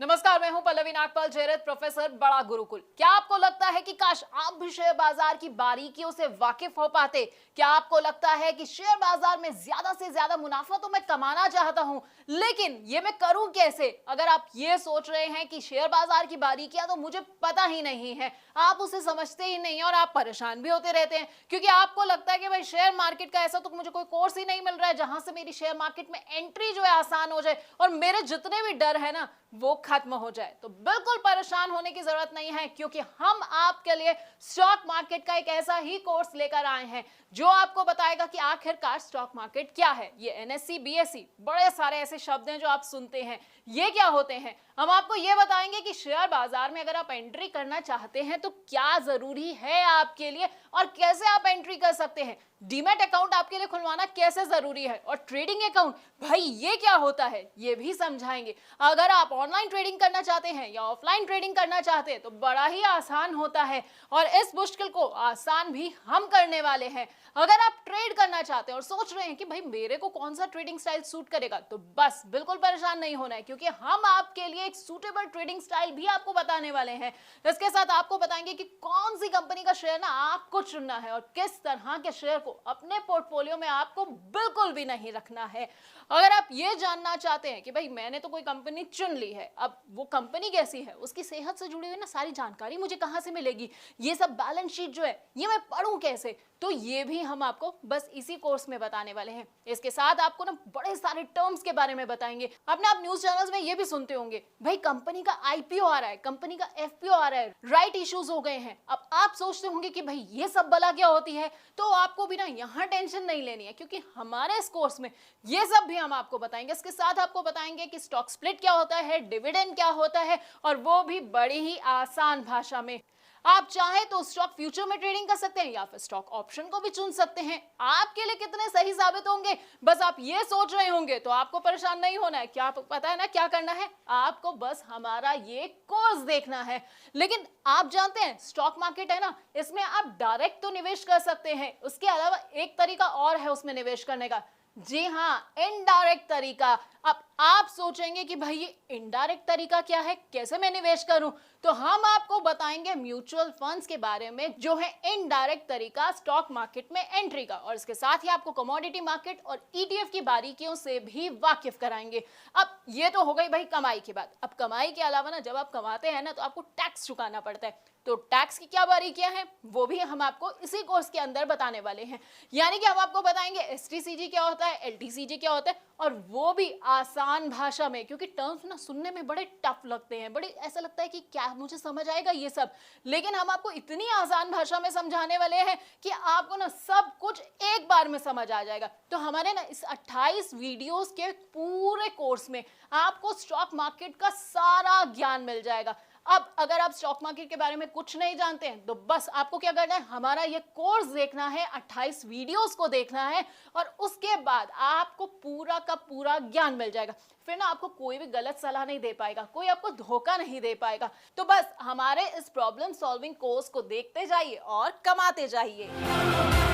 नमस्कार, मैं हूं पल्लवी नागपाल जयरथ, प्रोफेसर बड़ा गुरुकुल। क्या आपको लगता है कि काश आप भी शेयर बाजार की बारीकियों से वाकिफ हो पाते? क्या आपको लगता है कि शेयर बाजार में ज्यादा से ज्यादा मुनाफा तो मैं कमाना चाहता हूं, लेकिन ये मैं करूं कैसे? अगर आप ये सोच रहे हैं कि शेयर बाजार की बारीकियां तो मुझे पता ही नहीं है, आप उसे समझते ही नहीं और आप परेशान भी होते रहते हैं, क्योंकि आपको लगता है कि भाई शेयर मार्केट का ऐसा तो मुझे कोई कोर्स ही नहीं मिल रहा है जहां से मेरी शेयर मार्केट में एंट्री जो है आसान हो जाए और मेरे जितने भी डर है ना वो खत्म हो जाए। तो बिल्कुल परेशाान होने की जरूरत नहीं है, क्योंकि हम आपके लिए स्टॉक मार्केट का एक ऐसा ही कोर्स लेकर आए हैं जो आपको बताएगा कि आखिरकार स्टॉक मार्केट क्या है। ये एनएससी, बीएससी, बड़े सारे ऐसे शब्द हैं जो आप सुनते हैं, ये क्या होते हैं। हम आपको ये बताएंगे कि शेयर बाजार में अगर आप एंट्री करना चाहते हैं तो क्या जरूरी है आपके लिए और कैसे आप एंट्री कर सकते हैं। डीमैट अकाउंट आपके लिए खुलवाना कैसे जरूरी है और ट्रेडिंग अकाउंट भाई ये क्या होता है ये भी समझाएंगे। अगर आप ऑनलाइन ट्रेडिंग करना चाहते हैं या ऑफलाइन ट्रेडिंग करना चाहते हैं तो बड़ा ही आसान होता है और इस मुश्किल को आसान भी हम करने वाले हैं। अगर आप ट्रेड करना चाहते हैं और सोच रहे हैं कि भाई मेरे को कौन सा ट्रेडिंग स्टाइल सूट करेगा, तो बस बिल्कुल परेशान नहीं होना है, क्योंकि हम आपके लिए एक सूटेबल ट्रेडिंग स्टाइल भी आपको बताने वाले हैं। इसके साथ आपको बताएंगे कि कौन सी कंपनी का शेयर ना आपको चुनना है और किस तरह के शेयर को अपने पोर्टफोलियो में आपको बिल्कुल भी नहीं रखना है। अगर आप ये जानना चाहते हैं कि भाई मैंने तो कोई कंपनी चुन ली है, अब वो कंपनी कैसी है, उसकी सेहत से जुड़ी हुई ना सारी जानकारी मुझे कहां से मिलेगी, ये सब बैलेंस शीट जो है ये मैं पढ़ूं कैसे, तो ये भी हम आपको बस इसी कोर्स में बताने वाले हैं। इसके साथ आपको ना बड़े सारे टर्म्स के बारे में बताएंगे। अपने आप न्यूज चैनल्स में ये भी सुनते होंगे भाई कंपनी का आईपीओ आ रहा है, कंपनी का एफपीओ आ रहा है, राइट इश्यूज हो गए हैं। अब आप सोचते होंगे कि भाई ये सब बला क्या होती है, तो आपको भी ना यहाँ टेंशन नहीं लेनी है, क्योंकि हमारे इस कोर्स में ये सब भी हम आपको बताएंगे। इसके साथ आपको बताएंगे कि स्टॉक स्प्लिट क्या होता है, डिविडेंड क्या होता है, और वो भी बड़ी ही आसान भाषा में। आप चाहे तो स्टॉक फ्यूचर में ट्रेडिंग कर सकते हैं या फिर स्टॉक ऑप्शन को भी चुन सकते हैं। आपके लिए कितने सही साबित होंगे बस आप ये सोच रहे होंगे, तो आपको परेशान नहीं होना है। क्या पता है ना क्या करना है, आपको बस हमारा ये कोर्स देखना है। लेकिन आप जानते हैं स्टॉक मार्केट है ना, इसमें आप डायरेक्ट तो निवेश कर सकते हैं, उसके अलावा एक तरीका और है उसमें निवेश करने का। जी हाँ, इनडायरेक्ट तरीका। अब आप सोचेंगे कि भाई ये इनडायरेक्ट तरीका क्या है, कैसे मैं निवेश करूं, तो हम आपको बताएंगे म्यूचुअल फंड्स के बारे में जो है इनडायरेक्ट तरीका स्टॉक मार्केट में एंट्री का, और इसके साथ ही आपको कमोडिटी मार्केट और ईटीएफ की बारीकियों से भी वाकिफ कराएंगे। अब ये तो हो गई भाई कमाई की बात। अब कमाई के अलावा ना जब आप कमाते हैं ना तो आपको टैक्स चुकाना पड़ता है, तो टैक्स की क्या बारीकियां हैं वो भी हम आपको इसी कोर्स के अंदर बताने वाले हैं। यानी कि हम आपको बताएंगे एसटीसीजी क्या होता है, एलटीसीजी क्या होता है, और वो भी आसान भाषा में, क्योंकि टर्म्स ना सुनने में बड़े टफ लगते हैं, बड़े ऐसा लगता है कि क्या मुझे समझ आएगा ये सब, लेकिन हम आपको इतनी आसान भाषा में समझाने वाले हैं कि आपको ना सब कुछ एक बार में समझ आ जाएगा। तो हमारे ना इस 28 वीडियोस के पूरे कोर्स में आपको स्टॉक मार्केट का सारा ज्ञान मिल जाएगा। अब अगर आप स्टॉक मार्केट के बारे में कुछ नहीं जानते हैं तो बस आपको क्या करना है, हमारा ये कोर्स देखना है, 28 वीडियोस को देखना है, और उसके बाद आपको पूरा का पूरा ज्ञान मिल जाएगा। फिर ना आपको कोई भी गलत सलाह नहीं दे पाएगा, कोई आपको धोखा नहीं दे पाएगा। तो बस हमारे इस प्रॉब्लम सॉल्विंग कोर्स को देखते जाइए और कमाते जाइए।